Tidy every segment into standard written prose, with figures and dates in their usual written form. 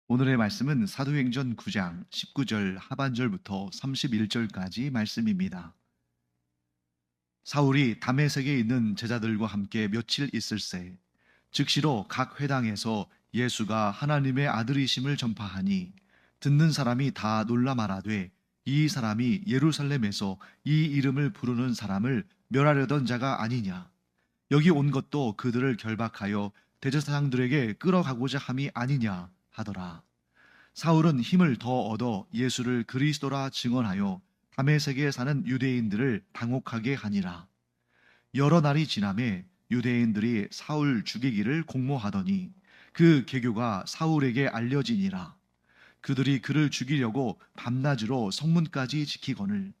오늘의 말씀은 사도행전 9장 19절 하반절부터 31절까지 말씀입니다. 사울이 다메섹에 있는 제자들과 함께 며칠 있을새 즉시로 각 회당에서 예수가 하나님의 아들이심을 전파하니 듣는 사람이 다 놀라 말하되 이 사람이 예루살렘에서 이 이름을 부르는 사람을 멸하려던 자가 아니냐. 여기 온 것도 그들을 결박하여 대제사장들에게 끌어가고자 함이 아니냐 하더라. 사울은 힘을 더 얻어 예수를 그리스도라 증언하여 다메섹에 사는 유대인들을 당혹하게 하니라. 여러 날이 지나매 유대인들이 사울 죽이기를 공모하더니 그 계교가 사울에게 알려지니라. 그들이 그를 죽이려고 밤낮으로 성문까지 지키거늘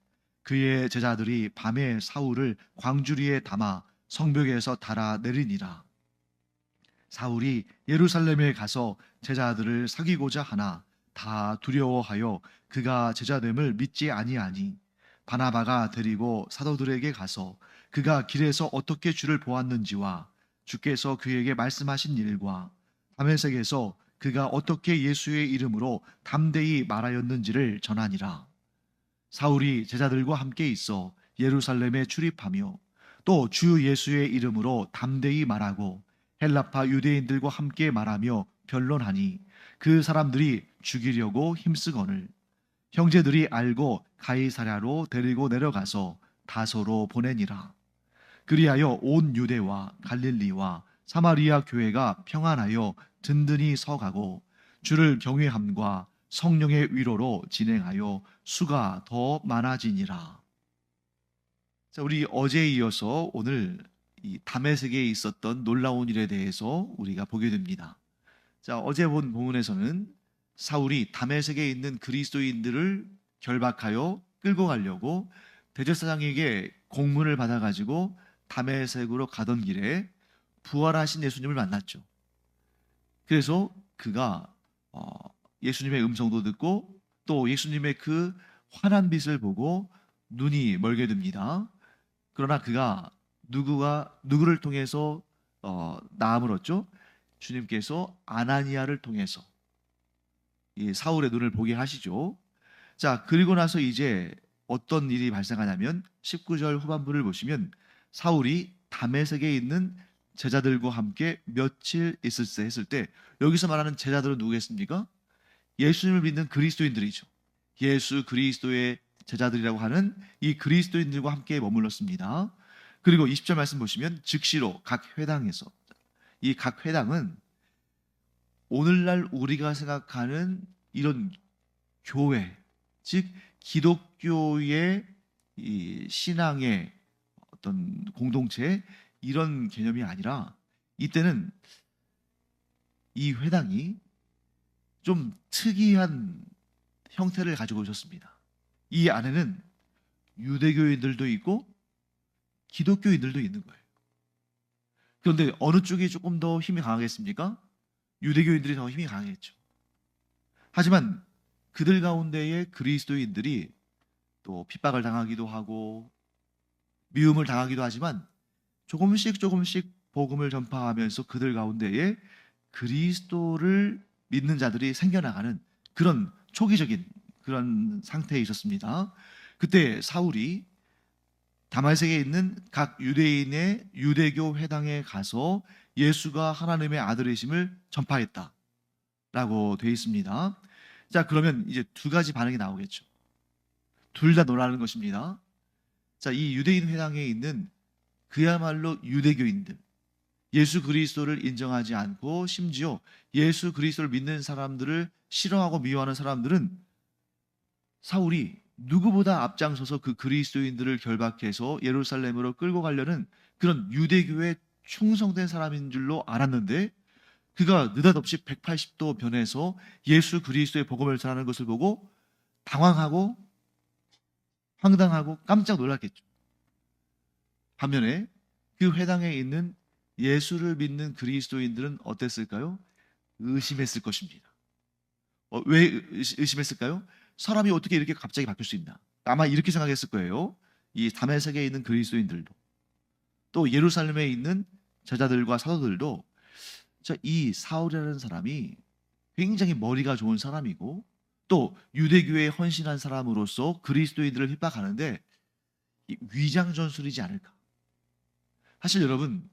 그의 제자들이 밤에 사울을 광주리에 담아 성벽에서 달아 내리니라. 사울이 예루살렘에 가서 제자들을 사귀고자 하나 다 두려워하여 그가 제자됨을 믿지 아니하니 바나바가 데리고 사도들에게 가서 그가 길에서 어떻게 주를 보았는지와 주께서 그에게 말씀하신 일과 다메섹에서 그가 어떻게 예수의 이름으로 담대히 말하였는지를 전하니라. 사울이 제자들과 함께 있어 예루살렘에 출입하며 또 주 예수의 이름으로 담대히 말하고 헬라파 유대인들과 함께 말하며 변론하니 그 사람들이 죽이려고 힘쓰거늘 형제들이 알고 가이사랴로 데리고 내려가서 다소로 보내니라. 그리하여 온 유대와 갈릴리와 사마리아 교회가 평안하여 든든히 서가고 주를 경외함과 성령의 위로로 진행하여 수가 더 많아지니라. 자, 우리 어제에 이어서 오늘 이 다메섹에 있었던 놀라운 일에 대해서 우리가 보게 됩니다. 자, 어제 본 본문에서는 사울이 다메섹에 있는 그리스도인들을 결박하여 끌고 가려고 대제사장에게 공문을 받아가지고 다메섹으로 가던 길에 부활하신 예수님을 만났죠. 그래서 그가 예수님의 음성도 듣고 또 예수님의 그 환한 빛을 보고 눈이 멀게 됩니다. 그러나 그가 누구를 통해서 나음을 얻죠? 주님께서 아나니아를 통해서 이 사울의 눈을 보게 하시죠. 자, 그리고 나서 이제 어떤 일이 발생하냐면 19절 후반부를 보시면 사울이 다메섹에 있는 제자들과 함께 며칠 있을세 했을 때 여기서 말하는 제자들은 누구겠습니까? 예수님을 믿는 그리스도인들이죠. 예수 그리스도의 제자들이라고 하는 이 그리스도인들과 함께 머물렀습니다. 그리고 20절 말씀 보시면 즉시로 각 회당에서 이 각 회당은 오늘날 우리가 생각하는 이런 교회, 즉 기독교의 이 신앙의 어떤 공동체 이런 개념이 아니라 이때는 이 회당이 좀 특이한 형태를 가지고 있었습니다. 이 안에는 유대교인들도 있고 기독교인들도 있는 거예요. 그런데 어느 쪽이 조금 더 힘이 강하겠습니까? 유대교인들이 더 힘이 강했죠. 하지만 그들 가운데에 그리스도인들이 또 핍박을 당하기도 하고 미움을 당하기도 하지만 조금씩 복음을 전파하면서 그들 가운데에 그리스도를 믿는 자들이 생겨나가는 그런 초기적인 그런 상태에 있었습니다. 그때 사울이 다메섹에 있는 각 유대인의 유대교 회당에 가서 예수가 하나님의 아들이심을 전파했다라고 되어 있습니다. 자, 그러면 이제 두 가지 반응이 나오겠죠. 둘 다 놀라는 것입니다. 자, 이 유대인 회당에 있는 그야말로 유대교인들, 예수 그리스도를 인정하지 않고 심지어 예수 그리스도를 믿는 사람들을 싫어하고 미워하는 사람들은 사울이 누구보다 앞장서서 그 그리스도인들을 결박해서 예루살렘으로 끌고 가려는 그런 유대교에 충성된 사람인 줄로 알았는데 그가 느닷없이 180도 변해서 예수 그리스도의 복음을 전하는 것을 보고 당황하고 황당하고 깜짝 놀랐겠죠. 반면에 그 회당에 있는 예수를 믿는 그리스도인들은 어땠을까요? 의심했을 것입니다. 왜 의심했을까요? 사람이 어떻게 이렇게 갑자기 바뀔 수 있나? 아마 이렇게 생각했을 거예요. 이 다메섹에 있는 그리스도인들도 또 예루살렘에 있는 제자들과 사도들도 이 사울이라는 사람이 굉장히 머리가 좋은 사람이고 또 유대교에 헌신한 사람으로서 그리스도인들을 핍박하는데 이 위장 전술이지 않을까. 사실 여러분,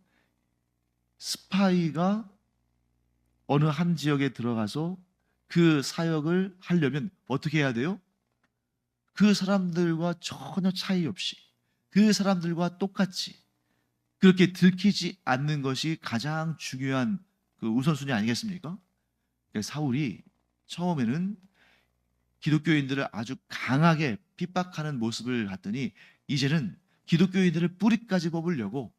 스파이가 어느 한 지역에 들어가서 그 사역을 하려면 어떻게 해야 돼요? 그 사람들과 전혀 차이 없이 그 사람들과 똑같이 그렇게 들키지 않는 것이 가장 중요한 그 우선순위 아니겠습니까? 그러니까 사울이 처음에는 기독교인들을 아주 강하게 핍박하는 모습을 봤더니 이제는 기독교인들을 뿌리까지 뽑으려고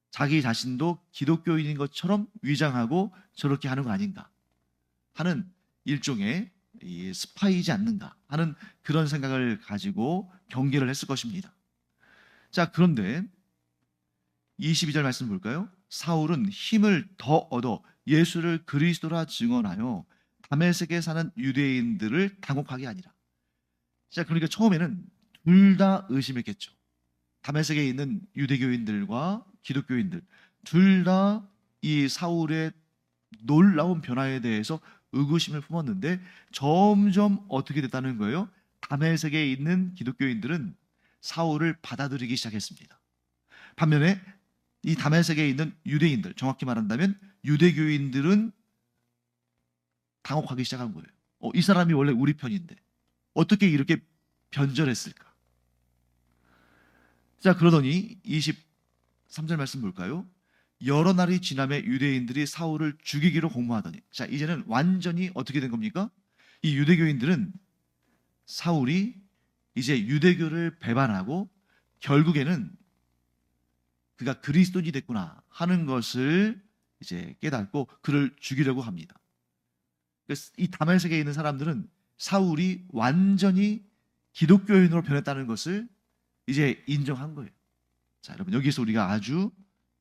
자기 자신도 기독교인인 것처럼 위장하고 저렇게 하는 거 아닌가 하는 일종의 이 스파이지 않는가 하는 그런 생각을 가지고 경계를 했을 것입니다. 자, 그런데 22절 말씀 볼까요? 사울은 힘을 더 얻어 예수를 그리스도라 증언하여 다메섹에 사는 유대인들을 당혹하게 하니라. 자, 그러니까 처음에는 둘 다 의심했겠죠. 다메섹에 있는 유대교인들과 기독교인들 둘 다 이 사울의 놀라운 변화에 대해서 의구심을 품었는데 점점 어떻게 됐다는 거예요? 다메섹에 있는 기독교인들은 사울을 받아들이기 시작했습니다. 반면에 이 다메섹에 있는 유대인들, 정확히 말한다면 유대교인들은 당혹하기 시작한 거예요. 이 사람이 원래 우리 편인데 어떻게 이렇게 변절했을까? 자, 그러더니 23절 말씀 볼까요? 여러 날이 지남에 유대인들이 사울을 죽이기로 공모하더니, 자, 이제는 완전히 어떻게 된 겁니까? 이 유대교인들은 사울이 이제 유대교를 배반하고 결국에는 그가 그리스도인이 됐구나 하는 것을 이제 깨닫고 그를 죽이려고 합니다. 그래서 이 다메섹에 있는 사람들은 사울이 완전히 기독교인으로 변했다는 것을 이제 인정한 거예요. 자, 여러분, 여기서 우리가 아주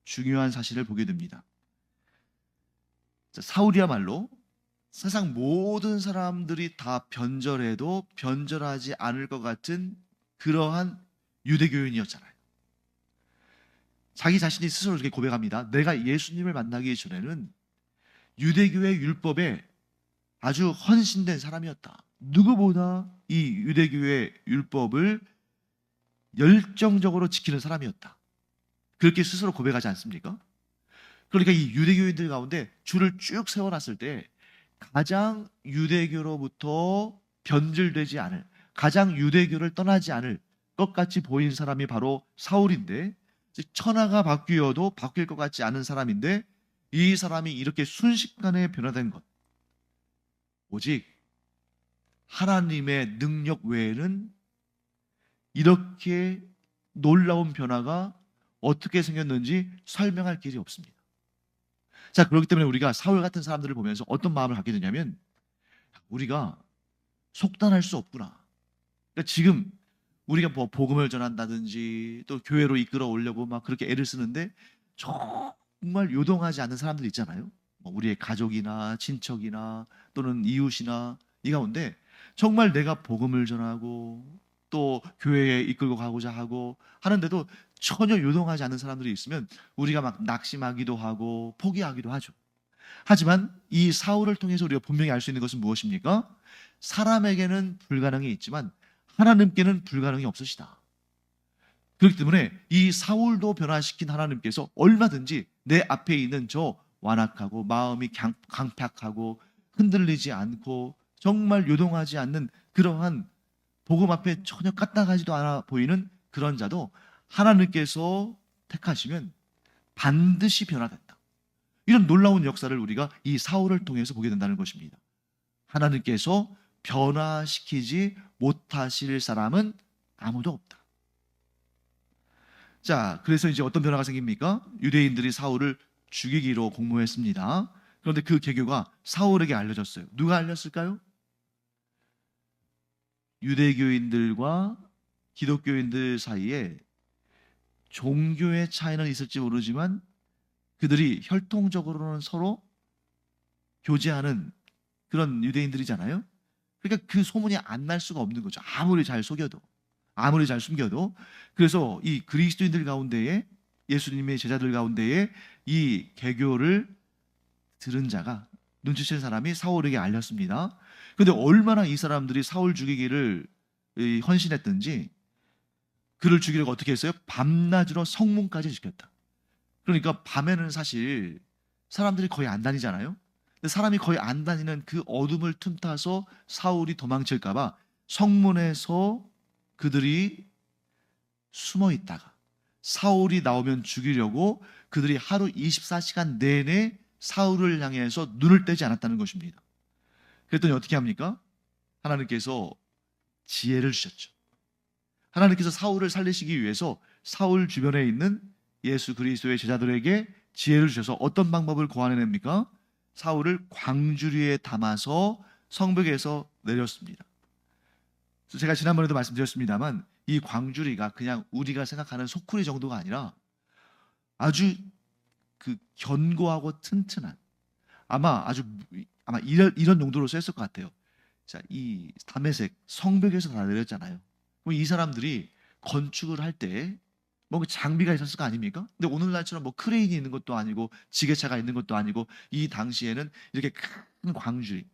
중요한 사실을 보게 됩니다. 자, 사울이야말로 세상 모든 사람들이 다 변절해도 변절하지 않을 것 같은 그러한 유대교인이었잖아요. 자기 자신이 스스로 이렇게 고백합니다. 내가 예수님을 만나기 전에는 유대교의 율법에 아주 헌신된 사람이었다. 누구보다 이 유대교의 율법을 열정적으로 지키는 사람이었다. 그렇게 스스로 고백하지 않습니까? 그러니까 이 유대교인들 가운데 줄을 쭉 세워놨을 때 가장 유대교로부터 변질되지 않을, 가장 유대교를 떠나지 않을 것 같이 보인 사람이 바로 사울인데, 천하가 바뀌어도 바뀔 것 같지 않은 사람인데 이 사람이 이렇게 순식간에 변화된 것, 오직 하나님의 능력 외에는 이렇게 놀라운 변화가 어떻게 생겼는지 설명할 길이 없습니다. 자, 그렇기 때문에 우리가 사울 같은 사람들을 보면서 어떤 마음을 갖게 되냐면 우리가 속단할 수 없구나. 그러니까 지금 우리가 뭐 복음을 전한다든지 또 교회로 이끌어 오려고 막 그렇게 애를 쓰는데 정말 요동하지 않는 사람들 있잖아요. 뭐 우리의 가족이나 친척이나 또는 이웃이나 이 가운데 정말 내가 복음을 전하고 또 교회에 이끌고 가고자 하고 하는데도 전혀 요동하지 않는 사람들이 있으면 우리가 막 낙심하기도 하고 포기하기도 하죠. 하지만 이 사울을 통해서 우리가 분명히 알 수 있는 것은 무엇입니까? 사람에게는 불가능이 있지만 하나님께는 불가능이 없으시다. 그렇기 때문에 이 사울도 변화시킨 하나님께서 얼마든지 내 앞에 있는 저 완악하고 마음이 강팍하고 흔들리지 않고 정말 요동하지 않는 그러한 복음 앞에 전혀 까딱하지도 않아 보이는 그런 자도 하나님께서 택하시면 반드시 변화된다. 이런 놀라운 역사를 우리가 이 사울을 통해서 보게 된다는 것입니다. 하나님께서 변화시키지 못하실 사람은 아무도 없다. 자, 그래서 이제 어떤 변화가 생깁니까? 유대인들이 사울을 죽이기로 공모했습니다. 그런데 그 계교가 사울에게 알려졌어요. 누가 알렸을까요? 유대교인들과 기독교인들 사이에 종교의 차이는 있을지 모르지만 그들이 혈통적으로는 서로 교제하는 그런 유대인들이잖아요. 그러니까 그 소문이 안 날 수가 없는 거죠. 아무리 잘 속여도, 아무리 잘 숨겨도. 그래서 이 그리스도인들 가운데에, 예수님의 제자들 가운데에 이 개교를 들은 자가 눈치챈 사람이 사울에게 알렸습니다. 근데 얼마나 이 사람들이 사울 죽이기를 헌신했든지 그를 죽이려고 어떻게 했어요? 밤낮으로 성문까지 지켰다. 그러니까 밤에는 사실 사람들이 거의 안 다니잖아요. 근데 사람이 거의 안 다니는 그 어둠을 틈타서 사울이 도망칠까봐 성문에서 그들이 숨어 있다가 사울이 나오면 죽이려고 그들이 하루 24시간 내내 사울을 향해서 눈을 떼지 않았다는 것입니다. 그랬더니 어떻게 합니까? 하나님께서 지혜를 주셨죠. 하나님께서 사울을 살리시기 위해서 사울 주변에 있는 예수 그리스도의 제자들에게 지혜를 주셔서 어떤 방법을 고안해냅니까? 사울을 광주리에 담아서 성벽에서 내렸습니다. 제가 지난번에도 말씀드렸습니다만 이 광주리가 그냥 우리가 생각하는 소쿠리 정도가 아니라 아주 그 견고하고 튼튼한 아마 이런 용도로 쓰였을 것 같아요. 자, 이 다메섹 성벽에서 다 내렸잖아요. 그럼 이 사람들이 건축을 할 때 뭔가 장비가 있었을 거 아닙니까? 근데 오늘날처럼 뭐 크레인이 있는 것도 아니고 지게차가 있는 것도 아니고 이 당시에는 이렇게 큰 광주리,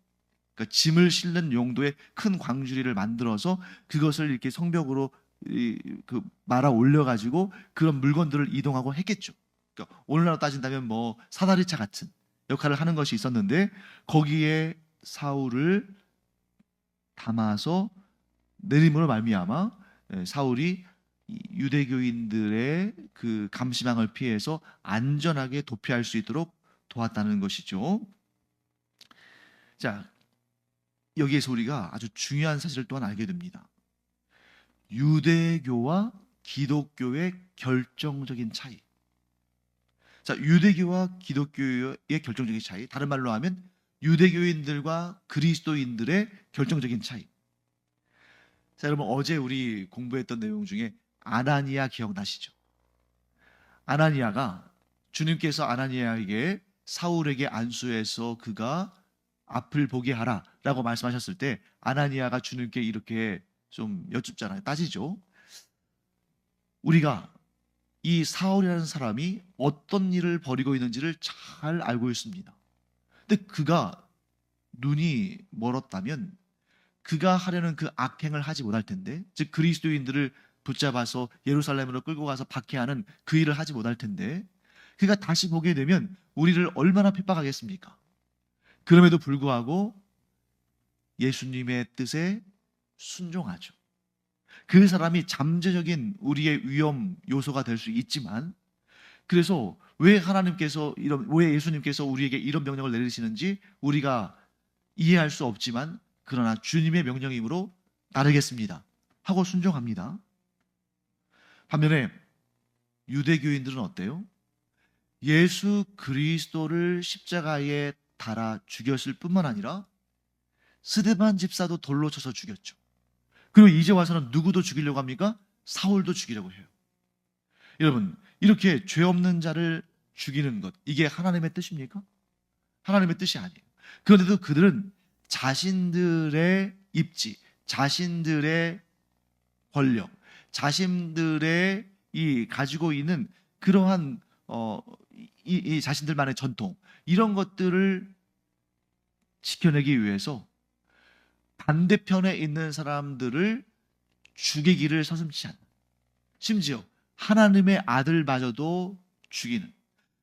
그러니까 짐을 실는 용도의 큰 광주리를 만들어서 그것을 이렇게 성벽으로 말아 올려가지고 그런 물건들을 이동하고 했겠죠. 그러니까 오늘날로 따진다면 뭐 사다리차 같은 역할을 하는 것이 있었는데 거기에 사울을 담아서 내림으로 말미암아 사울이 유대교인들의 그 감시망을 피해서 안전하게 도피할 수 있도록 도왔다는 것이죠. 자, 여기에서 우리가 아주 중요한 사실을 또한 알게 됩니다. 유대교와 기독교의 결정적인 차이. 자, 유대교와 기독교의 결정적인 차이. 다른 말로 하면 유대교인들과 그리스도인들의 결정적인 차이. 자, 여러분 어제 우리 공부했던 내용 중에 아나니아 기억나시죠? 아나니아가 주님께서 아나니아에게 사울에게 안수해서 그가 앞을 보게 하라라고 말씀하셨을 때 아나니아가 주님께 이렇게 좀 여쭙잖아요. 따지죠. 우리가 이 사울이라는 사람이 어떤 일을 벌이고 있는지를 잘 알고 있습니다. 근데 그가 눈이 멀었다면 그가 하려는 그 악행을 하지 못할 텐데, 즉 그리스도인들을 붙잡아서 예루살렘으로 끌고 가서 박해하는 그 일을 하지 못할 텐데 그가 다시 보게 되면 우리를 얼마나 핍박하겠습니까? 그럼에도 불구하고 예수님의 뜻에 순종하죠. 그 사람이 잠재적인 우리의 위험 요소가 될 수 있지만, 그래서 왜 예수님께서 우리에게 이런 명령을 내리시는지 우리가 이해할 수 없지만 그러나 주님의 명령이므로 따르겠습니다 하고 순종합니다. 반면에 유대교인들은 어때요? 예수 그리스도를 십자가에 달아 죽였을 뿐만 아니라 스데반 집사도 돌로 쳐서 죽였죠. 그리고 이제 와서는 누구도 죽이려고 합니까? 사울도 죽이려고 해요. 여러분, 이렇게 죄 없는 자를 죽이는 것, 이게 하나님의 뜻입니까? 하나님의 뜻이 아니에요. 그런데도 그들은 자신들의 입지, 자신들의 권력, 자신들의 이 가지고 있는 그러한 이 자신들만의 전통, 이런 것들을 지켜내기 위해서 반대편에 있는 사람들을 죽이기를 서슴지 않는, 심지어 하나님의 아들마저도 죽이는.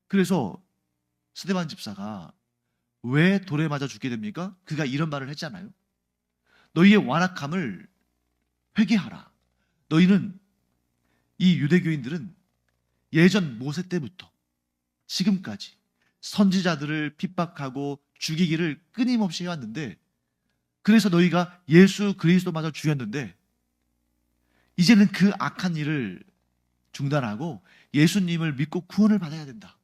그래서 스데반 집사가 왜 돌에 맞아 죽게 됩니까? 그가 이런 말을 했잖아요. 너희의 완악함을 회개하라. 너희는, 이 유대교인들은 예전 모세 때부터 지금까지 선지자들을 핍박하고 죽이기를 끊임없이 해왔는데, 그래서 너희가 예수 그리스도마저 죽였는데 이제는 그 악한 일을 중단하고 예수님을 믿고 구원을 받아야 된다.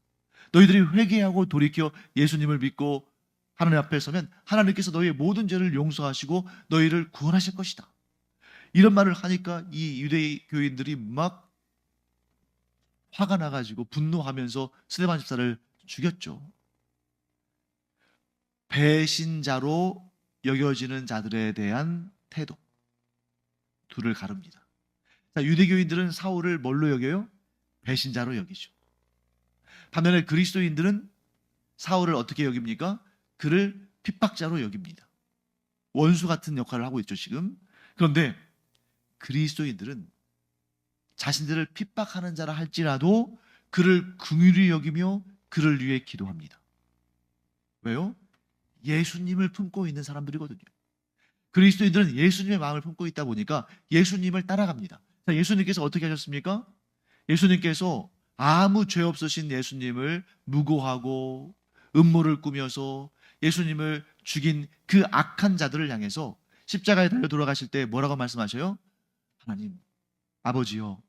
너희들이 회개하고 돌이켜 예수님을 믿고 하나님 앞에 서면 하나님께서 너희의 모든 죄를 용서하시고 너희를 구원하실 것이다. 이런 말을 하니까 이 유대교인들이 막 화가 나가지고 분노하면서 스데반 집사를 죽였죠. 배신자로 여겨지는 자들에 대한 태도, 둘을 가릅니다. 자, 유대교인들은 사울을 뭘로 여겨요? 배신자로 여기죠. 반면에 그리스도인들은 사울을 어떻게 여깁니까? 그를 핍박자로 여깁니다. 원수 같은 역할을 하고 있죠, 지금. 그런데 그리스도인들은 자신들을 핍박하는 자라 할지라도 그를 긍휼히 여기며 그를 위해 기도합니다. 왜요? 예수님을 품고 있는 사람들이거든요. 그리스도인들은 예수님의 마음을 품고 있다 보니까 예수님을 따라갑니다. 자, 예수님께서 어떻게 하셨습니까? 예수님께서 아무 죄 없으신 예수님을 무고하고 음모를 꾸며서 예수님을 죽인 그 악한 자들을 향해서 십자가에 달려 돌아가실 때 뭐라고 말씀하셔요? 하나님, 아버지요,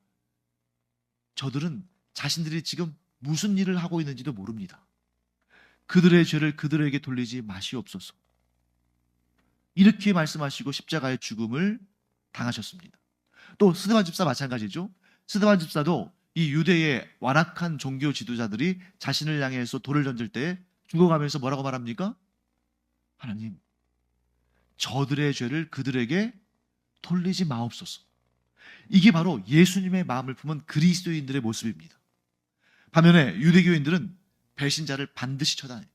저들은 자신들이 지금 무슨 일을 하고 있는지도 모릅니다. 그들의 죄를 그들에게 돌리지 마시옵소서. 이렇게 말씀하시고 십자가의 죽음을 당하셨습니다. 또 스데반 집사 마찬가지죠. 스데반 집사도 이 유대의 완악한 종교 지도자들이 자신을 향해서 돌을 던질 때 죽어가면서 뭐라고 말합니까? 하나님, 저들의 죄를 그들에게 돌리지 마옵소서. 이게 바로 예수님의 마음을 품은 그리스도인들의 모습입니다. 반면에 유대교인들은 배신자를 반드시 처단해요.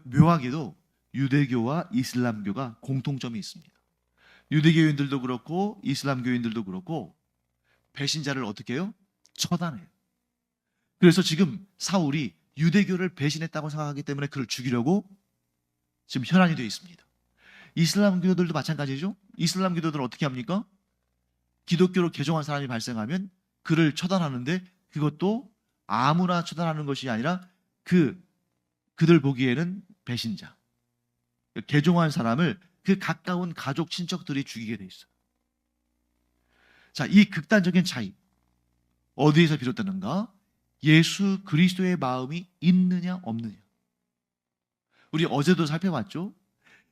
묘하게도 유대교와 이슬람교가 공통점이 있습니다. 유대교인들도 그렇고 이슬람교인들도 그렇고 배신자를 어떻게 해요? 처단해요. 그래서 지금 사울이 유대교를 배신했다고 생각하기 때문에 그를 죽이려고 지금 혈안이 되어 있습니다. 이슬람교도들도 마찬가지죠. 이슬람교도들은 어떻게 합니까? 기독교로 개종한 사람이 발생하면 그를 처단하는데 그것도 아무나 처단하는 것이 아니라 그들 보기에는 배신자, 개종한 사람을 그 가까운 가족 친척들이 죽이게 돼 있어요. 자, 이 극단적인 차이 어디에서 비롯되는가? 예수 그리스도의 마음이 있느냐 없느냐. 우리 어제도 살펴봤죠.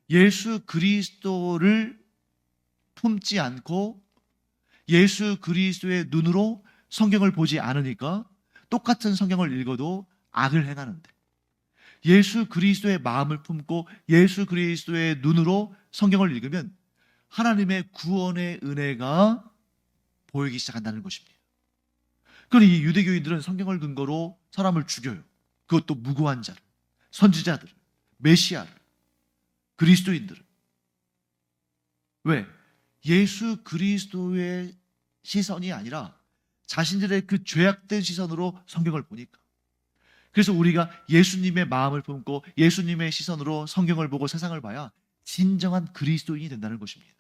예수 그리스도를 품지 않고 예수 그리스도의 눈으로 성경을 보지 않으니까 똑같은 성경을 읽어도 악을 행하는데, 예수 그리스도의 마음을 품고 예수 그리스도의 눈으로 성경을 읽으면 하나님의 구원의 은혜가 보이기 시작한다는 것입니다. 그러니 이 유대교인들은 성경을 근거로 사람을 죽여요. 그것도 무고한 자를, 선지자들을, 메시아를, 그리스도인들을. 왜? 예수 그리스도의 시선이 아니라 자신들의 그 죄악된 시선으로 성경을 보니까. 그래서 우리가 예수님의 마음을 품고 예수님의 시선으로 성경을 보고 세상을 봐야 진정한 그리스도인이 된다는 것입니다.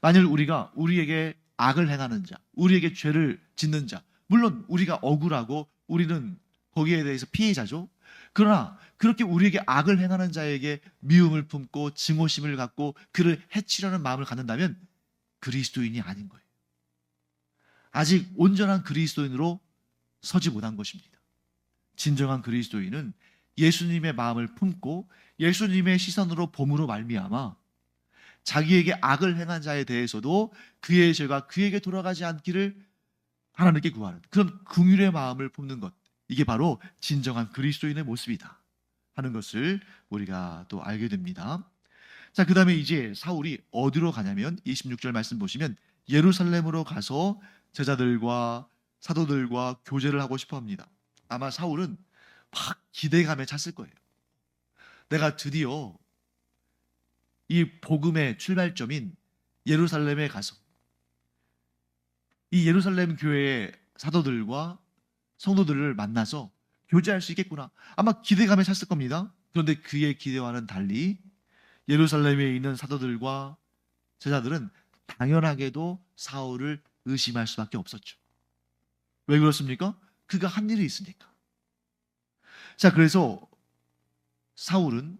만일 우리가 우리에게 악을 행하는 자, 우리에게 죄를 짓는 자, 물론 우리가 억울하고 우리는 거기에 대해서 피해자죠. 그러나 그렇게 우리에게 악을 행하는 자에게 미움을 품고 증오심을 갖고 그를 해치려는 마음을 갖는다면 그리스도인이 아닌 거예요. 아직 온전한 그리스도인으로 서지 못한 것입니다. 진정한 그리스도인은 예수님의 마음을 품고 예수님의 시선으로 봄으로 말미암아 자기에게 악을 행한 자에 대해서도 그의 죄가 그에게 돌아가지 않기를 하나님께 구하는 그런 긍휼의 마음을 품는 것, 이게 바로 진정한 그리스도인의 모습이다 하는 것을 우리가 또 알게 됩니다. 자, 그 다음에 이제 사울이 어디로 가냐면 26절 말씀 보시면 예루살렘으로 가서 제자들과 사도들과 교제를 하고 싶어 합니다. 아마 사울은 막 기대감에 찼을 거예요. 내가 드디어 이 복음의 출발점인 예루살렘에 가서 이 예루살렘 교회의 사도들과 성도들을 만나서 교제할 수 있겠구나. 아마 기대감에 찼을 겁니다. 그런데 그의 기대와는 달리 예루살렘에 있는 사도들과 제자들은 당연하게도 사울을 의심할 수밖에 없었죠. 왜 그렇습니까? 그가 한 일이 있으니까. 자, 그래서 사울은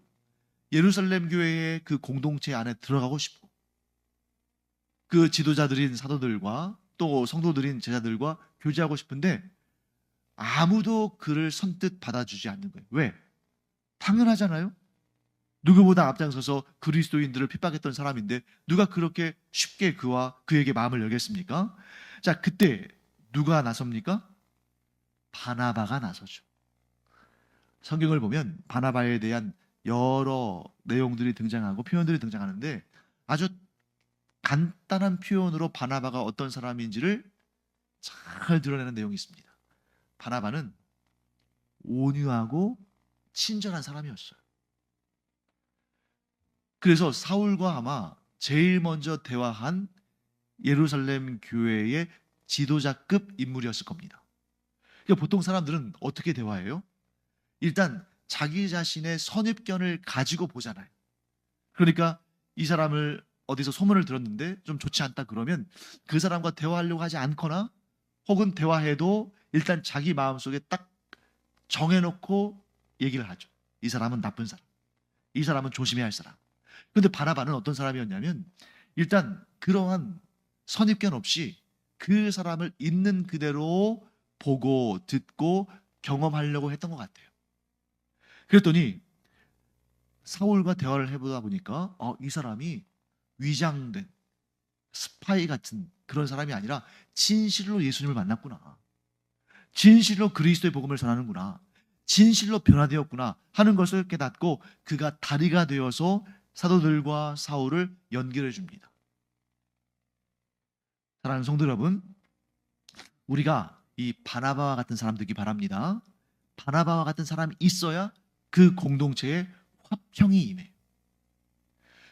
예루살렘 교회의 그 공동체 안에 들어가고 싶고 그 지도자들인 사도들과 또 성도들인 제자들과 교제하고 싶은데 아무도 그를 선뜻 받아주지 않는 거예요. 왜? 당연하잖아요. 누구보다 앞장서서 그리스도인들을 핍박했던 사람인데 누가 그렇게 쉽게 그에게 마음을 열겠습니까? 자, 그때 누가 나섭니까? 바나바가 나서죠. 성경을 보면 바나바에 대한 여러 내용들이 등장하고 표현들이 등장하는데 아주 간단한 표현으로 바나바가 어떤 사람인지를 잘 드러내는 내용이 있습니다. 바나바는 온유하고 친절한 사람이었어요. 그래서 사울과 아마 제일 먼저 대화한 예루살렘 교회의 지도자급 인물이었을 겁니다. 그러니까 보통 사람들은 어떻게 대화해요? 일단 자기 자신의 선입견을 가지고 보잖아요. 그러니까 이 사람을 어디서 소문을 들었는데 좀 좋지 않다 그러면 그 사람과 대화하려고 하지 않거나 혹은 대화해도 일단 자기 마음속에 딱 정해놓고 얘기를 하죠. 이 사람은 나쁜 사람. 이 사람은 조심해야 할 사람. 그런데 바나바는 어떤 사람이었냐면 일단 그러한 선입견 없이 그 사람을 있는 그대로 보고 듣고 경험하려고 했던 것 같아요. 그랬더니 사울과 대화를 해보다 보니까 이 사람이 위장된 스파이 같은 그런 사람이 아니라 진실로 예수님을 만났구나. 진실로 그리스도의 복음을 전하는구나. 진실로 변화되었구나 하는 것을 깨닫고 그가 다리가 되어서 사도들과 사울을 연결해 줍니다. 사랑하는 성도 여러분, 우리가 이 바나바와 같은 사람 되기 바랍니다. 바나바와 같은 사람이 있어야 그 공동체에 화평이 임해요.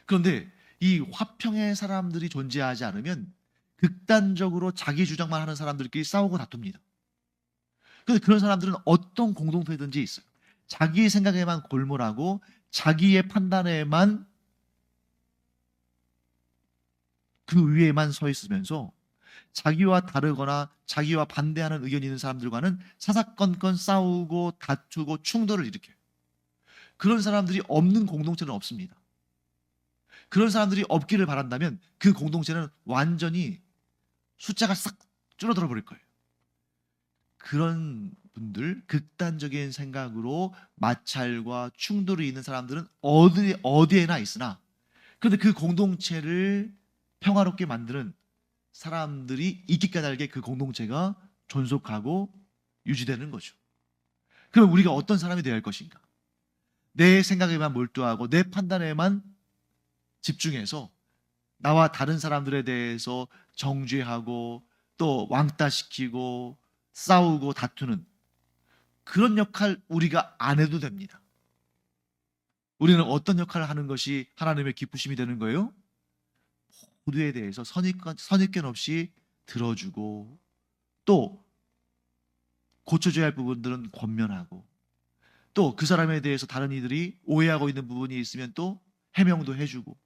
그런데 이 화평의 사람들이 존재하지 않으면 극단적으로 자기 주장만 하는 사람들끼리 싸우고 다툽니다. 그런데 그런 사람들은 어떤 공동체든지 있어요. 자기 생각에만 골몰하고 자기의 판단에만 그 위에만 서 있으면서 자기와 다르거나 자기와 반대하는 의견이 있는 사람들과는 사사건건 싸우고 다투고 충돌을 일으켜요. 그런 사람들이 없는 공동체는 없습니다. 그런 사람들이 없기를 바란다면 그 공동체는 완전히 숫자가 싹 줄어들어 버릴 거예요. 그런 분들, 극단적인 생각으로 마찰과 충돌이 있는 사람들은 어디에나 있으나 그런데 그 공동체를 평화롭게 만드는 사람들이 있기 까닭에 그 공동체가 존속하고 유지되는 거죠. 그럼 우리가 어떤 사람이 되어야 할 것인가? 내 생각에만 몰두하고 내 판단에만 집중해서 나와 다른 사람들에 대해서 정죄하고 또 왕따시키고 싸우고 다투는 그런 역할 우리가 안 해도 됩니다. 우리는 어떤 역할을 하는 것이 하나님의 기쁘심이 되는 거예요? 모두에 대해서 선입견 없이 들어주고 또 고쳐줘야 할 부분들은 권면하고 또 그 사람에 대해서 다른 이들이 오해하고 있는 부분이 있으면 또 해명도 해주고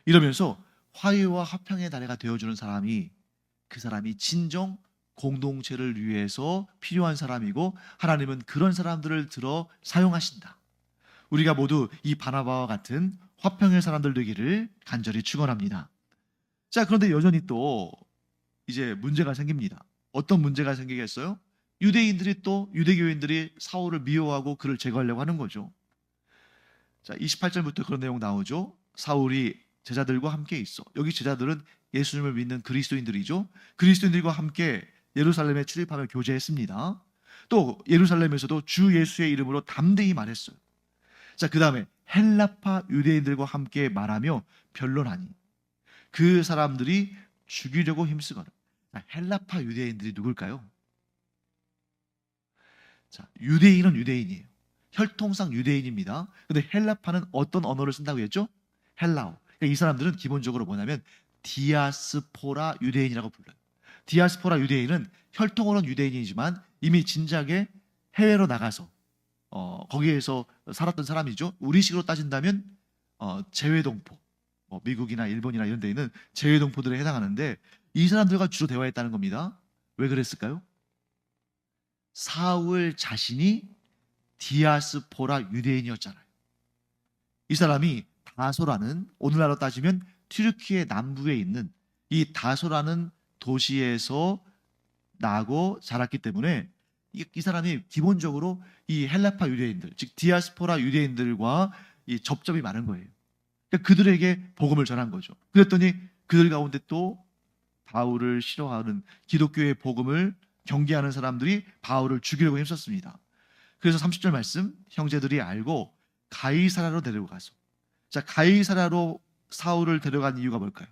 이러면서 화해와 화평의 다리가 되어주는 사람이 그 사람이 진정 공동체를 위해서 필요한 사람이고 하나님은 그런 사람들을 들어 사용하신다. 우리가 모두 이 바나바와 같은 화평의 사람들 되기를 간절히 축원합니다. 자, 그런데 여전히 또 이제 문제가 생깁니다. 어떤 문제가 생기겠어요? 유대교인들이 사울을 미워하고 그를 제거하려고 하는 거죠. 자, 28절부터 그런 내용 나오죠. 사울이 제자들과 함께 있어. 여기 제자들은 예수님을 믿는 그리스도인들이죠. 그리스도인들과 함께 예루살렘에 출입하며 교제했습니다. 또 예루살렘에서도 주 예수의 이름으로 담대히 말했어요. 자, 그 다음에 헬라파 유대인들과 함께 말하며 변론하니 그 사람들이 죽이려고 힘쓰거든. 헬라파 유대인들이 누굴까요? 자, 유대인은 유대인이에요. 혈통상 유대인입니다. 근데 헬라파는 어떤 언어를 쓴다고 했죠? 헬라어. 그러니까 이 사람들은 기본적으로 뭐냐면 디아스포라 유대인이라고 불러요. 디아스포라 유대인은 혈통으로는 유대인이지만 이미 진작에 해외로 나가서 거기에서 살았던 사람이죠. 우리식으로 따진다면 재외동포, 미국이나 일본이나 이런 데 있는 재외동포들에 해당하는데 이 사람들과 주로 대화했다는 겁니다. 왜 그랬을까요? 사울 자신이 디아스포라 유대인이었잖아요. 이 사람이 다소라는 오늘날로 따지면 튀르키예 남부에 있는 이 다소라는 도시에서 나고 자랐기 때문에 이 사람이 기본적으로 이 헬라파 유대인들, 즉 디아스포라 유대인들과 이 접점이 많은 거예요. 그러니까 그들에게 복음을 전한 거죠. 그랬더니 그들 가운데 또 바울을 싫어하는 기독교의 복음을 경계하는 사람들이 바울을 죽이려고 힘썼습니다. 그래서 30절 말씀 형제들이 알고 가이사라로 데리고 가서 자, 가이사라로 사울을 데려간 이유가 뭘까요?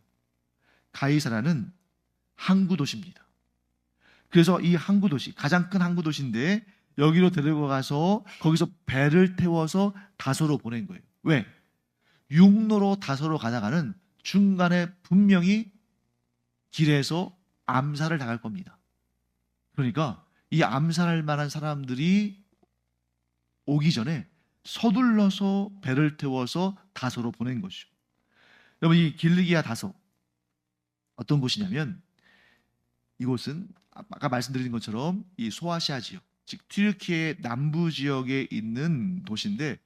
가이사라는 항구 도시입니다. 그래서 이 항구 도시, 가장 큰 항구 도시인데 여기로 데리고 가서 거기서 배를 태워서 다소로 보낸 거예요. 왜? 육로로 다소로 가다가는 중간에 분명히 길에서 암살을 당할 겁니다. 그러니까 이 암살할 만한 사람들이 오기 전에 서둘러서 배를 태워서 다소로 보낸 것이죠. 여러분, 이 길르기아 다소 어떤 곳이냐면, 이곳은 아까 말씀드린 것처럼 이 소아시아 지역, 즉 튀르키예 남부 지역에 있는 도시인데,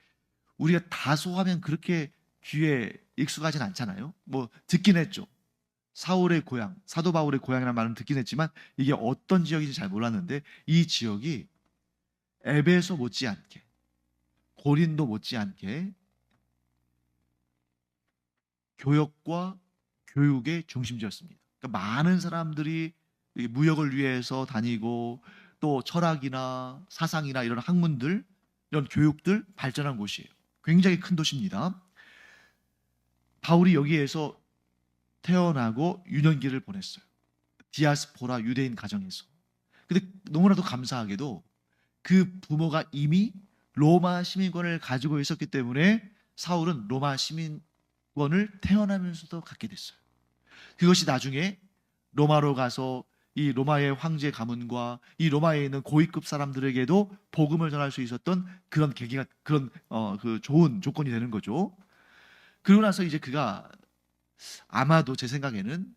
우리가 다소하면 그렇게 귀에 익숙하진 않잖아요. 뭐 듣긴 했죠. 사울의 고향, 사도 바울의 고향이라는 말은 듣긴 했지만 이게 어떤 지역인지 잘 몰랐는데, 이 지역이 에베소 못지않게, 고린도 못지않게 교역과 교육의 중심지였습니다. 그러니까 많은 사람들이 무역을 위해서 다니고, 또 철학이나 사상이나 이런 학문들, 이런 교육들 발전한 곳이에요. 굉장히 큰 도시입니다. 바울이 여기에서 태어나고 유년기를 보냈어요. 디아스포라 유대인 가정에서. 근데 너무나도 감사하게도 그 부모가 이미 로마 시민권을 가지고 있었기 때문에 사울은 로마 시민권을 태어나면서도 갖게 됐어요. 그것이 나중에 로마로 가서 이 로마의 황제 가문과 이 로마에 있는 고위급 사람들에게도 복음을 전할 수 있었던 그런 계기가, 그런 그 좋은 조건이 되는 거죠. 그러고 나서 이제 그가 아마도 제 생각에는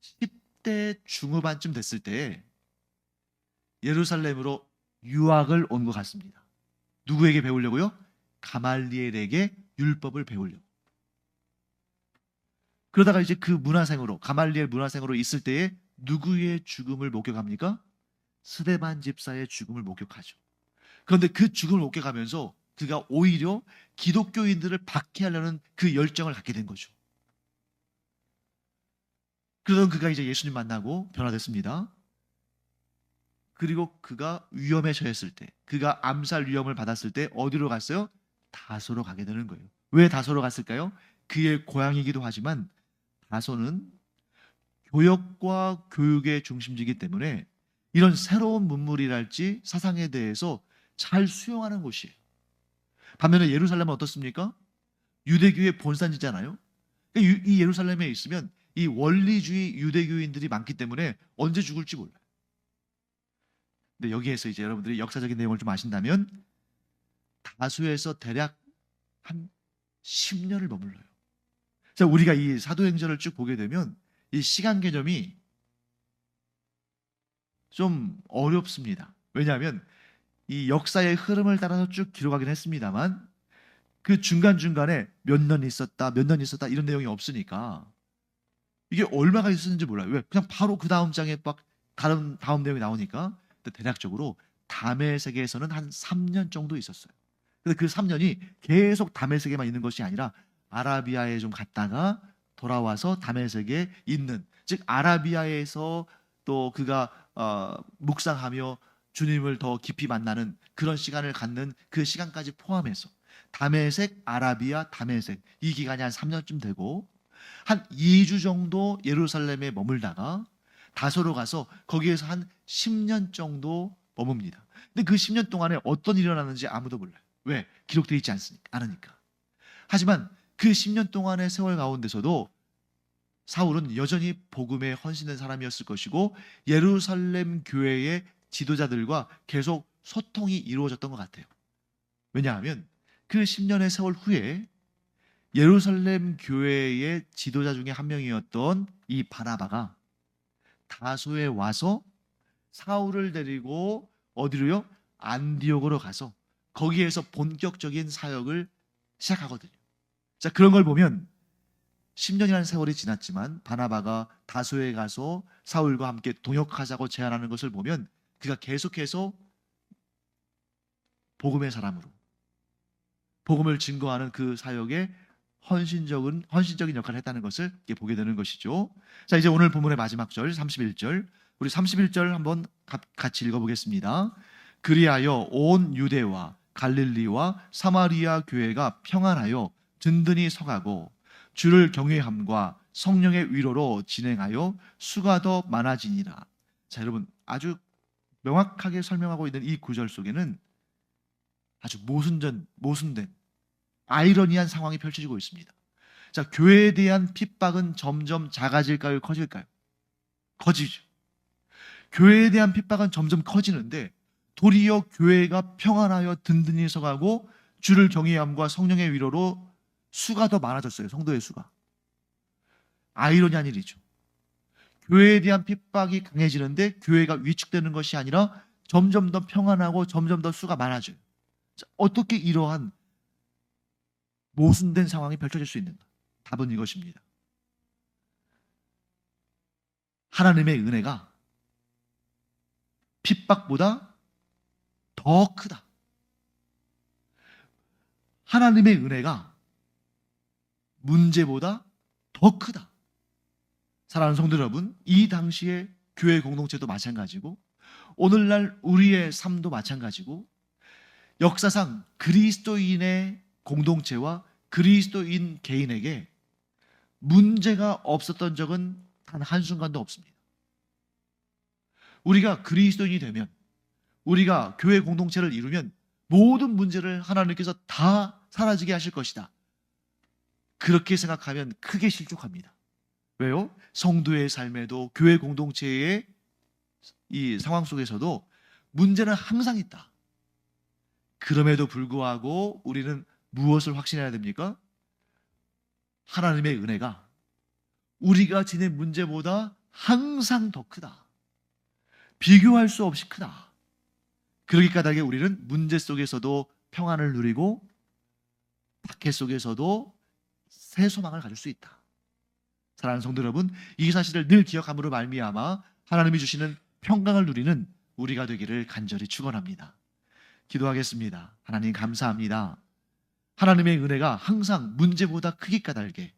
10대 중후반쯤 됐을 때 예루살렘으로 유학을 온 것 같습니다. 누구에게 배우려고요? 가말리엘에게 율법을 배우려고. 그러다가 이제 그 문화생으로, 가말리엘 문화생으로 있을 때에 누구의 죽음을 목격합니까? 스데반 집사의 죽음을 목격하죠. 그런데 그 죽음을 목격하면서 그가 오히려 기독교인들을 박해하려는 그 열정을 갖게 된 거죠. 그러던 그가 이제 예수님 만나고 변화됐습니다. 그리고 그가 위험에 처했을 때, 그가 암살 위험을 받았을 때 어디로 갔어요? 다소로 가게 되는 거예요. 왜 다소로 갔을까요? 그의 고향이기도 하지만 다소는 교역과 교육의 중심지이기 때문에 이런 새로운 문물이랄지 사상에 대해서 잘 수용하는 곳이에요. 반면에 예루살렘은 어떻습니까? 유대교의 본산지잖아요. 이 예루살렘에 있으면 이 원리주의 유대교인들이 많기 때문에 언제 죽을지 몰라요. 근데 여기에서 이제 여러분들이 역사적인 내용을 좀 아신다면 다소에서 대략 한 10년을 머물러요. 자, 우리가 이 사도행전을 쭉 보게 되면 이 시간 개념이 좀 어렵습니다. 왜냐하면 이 역사의 흐름을 따라서 쭉 기록하긴 했습니다만 그 중간중간에 몇 년 있었다, 몇 년 있었다 이런 내용이 없으니까 이게 얼마가 있었는지 몰라요. 왜? 그냥 바로 그 다음 장에 막 다음 내용이 나오니까. 근데 대략적으로 다메섹에서는 한 3년 정도 있었어요. 근데 그 3년이 계속 다메섹에만 있는 것이 아니라 아라비아에 좀 갔다가 돌아와서 다메섹에 있는, 즉 아라비아에서 또 그가 묵상하며 주님을 더 깊이 만나는 그런 시간을 갖는 그 시간까지 포함해서 다메섹, 아라비아, 다메섹 이 기간이 한 3년쯤 되고 한 2주 정도 예루살렘에 머물다가 다소로 가서 거기에서 한 10년 정도 머뭅니다. 근데 그 10년 동안에 어떤 일이 일어났는지 아무도 몰라요. 왜? 기록되어 있지 않으니까. 하지만 그 10년 동안의 세월 가운데서도 사울은 여전히 복음에 헌신된 사람이었을 것이고 예루살렘 교회의 지도자들과 계속 소통이 이루어졌던 것 같아요. 왜냐하면 그 10년의 세월 후에 예루살렘 교회의 지도자 중에 한 명이었던 이 바나바가 다소에 와서 사울을 데리고 어디로요? 안디옥으로 가서 거기에서 본격적인 사역을 시작하거든요. 자, 그런 걸 보면 10년이라는 세월이 지났지만 바나바가 다소에 가서 사울과 함께 동역하자고 제안하는 것을 보면 그가 계속해서 복음의 사람으로 복음을 증거하는 그 사역에 헌신적인 역할을 했다는 것을 보게 되는 것이죠. 자, 이제 오늘 본문의 마지막 절 31절, 우리 31절 한번 같이 읽어보겠습니다. 그리하여 온 유대와 갈릴리와 사마리아 교회가 평안하여 든든히 서가고 주를 경외함과 성령의 위로로 진행하여 수가 더 많아지니라. 자, 여러분, 아주 명확하게 설명하고 있는 이 구절 속에는 아주 모순된 아이러니한 상황이 펼쳐지고 있습니다. 자, 교회에 대한 핍박은 점점 작아질까요? 커질까요? 커지죠. 교회에 대한 핍박은 점점 커지는데 도리어 교회가 평안하여 든든히 서가고 주를 경외함과 성령의 위로로 수가 더 많아졌어요. 성도의 수가. 아이러니한 일이죠. 교회에 대한 핍박이 강해지는데 교회가 위축되는 것이 아니라 점점 더 평안하고 점점 더 수가 많아져요. 자, 어떻게 이러한 모순된 상황이 펼쳐질 수 있는가? 답은 이것입니다. 하나님의 은혜가 핍박보다 더 크다. 하나님의 은혜가 문제보다 더 크다. 사랑하는 성도 여러분, 이 당시에 교회 공동체도 마찬가지고 오늘날 우리의 삶도 마찬가지고 역사상 그리스도인의 공동체와 그리스도인 개인에게 문제가 없었던 적은 단 한순간도 없습니다. 우리가 그리스도인이 되면, 우리가 교회 공동체를 이루면 모든 문제를 하나님께서 다 사라지게 하실 것이다. 그렇게 생각하면 크게 실족합니다. 왜요? 성도의 삶에도 교회 공동체의 이 상황 속에서도 문제는 항상 있다. 그럼에도 불구하고 우리는 무엇을 확신해야 됩니까? 하나님의 은혜가 우리가 지닌 문제보다 항상 더 크다. 비교할 수 없이 크다. 그러기 까닭에 우리는 문제 속에서도 평안을 누리고 박해 속에서도 새 소망을 가질 수 있다. 사랑하는 성도 여러분, 이 사실을 늘 기억함으로 말미암아 하나님이 주시는 평강을 누리는 우리가 되기를 간절히 축원합니다. 기도하겠습니다. 하나님 감사합니다. 하나님의 은혜가 항상 문제보다 크기 까닭에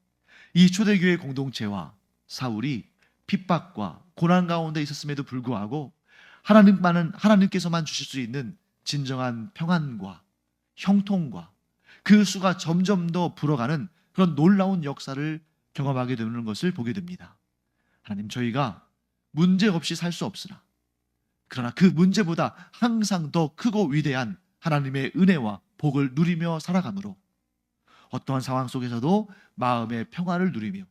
이 초대교회 공동체와 사울이 핍박과 고난 가운데 있었음에도 불구하고 하나님께서만 주실 수 있는 진정한 평안과 형통과 그 수가 점점 더 불어가는 그런 놀라운 역사를 경험하게 되는 것을 보게 됩니다. 하나님, 저희가 문제 없이 살 수 없으나 그러나 그 문제보다 항상 더 크고 위대한 하나님의 은혜와 복을 누리며 살아가므로 어떠한 상황 속에서도 마음의 평화를 누리며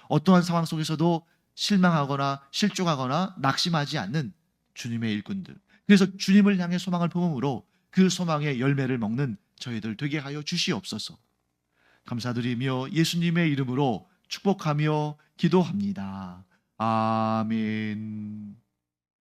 어떠한 상황 속에서도 실망하거나 실족하거나 낙심하지 않는 주님의 일꾼들, 그래서 주님을 향해 소망을 품음으로 그 소망의 열매를 먹는 저희들 되게 하여 주시옵소서. 감사드리며 예수님의 이름으로 축복하며 기도합니다. 아멘.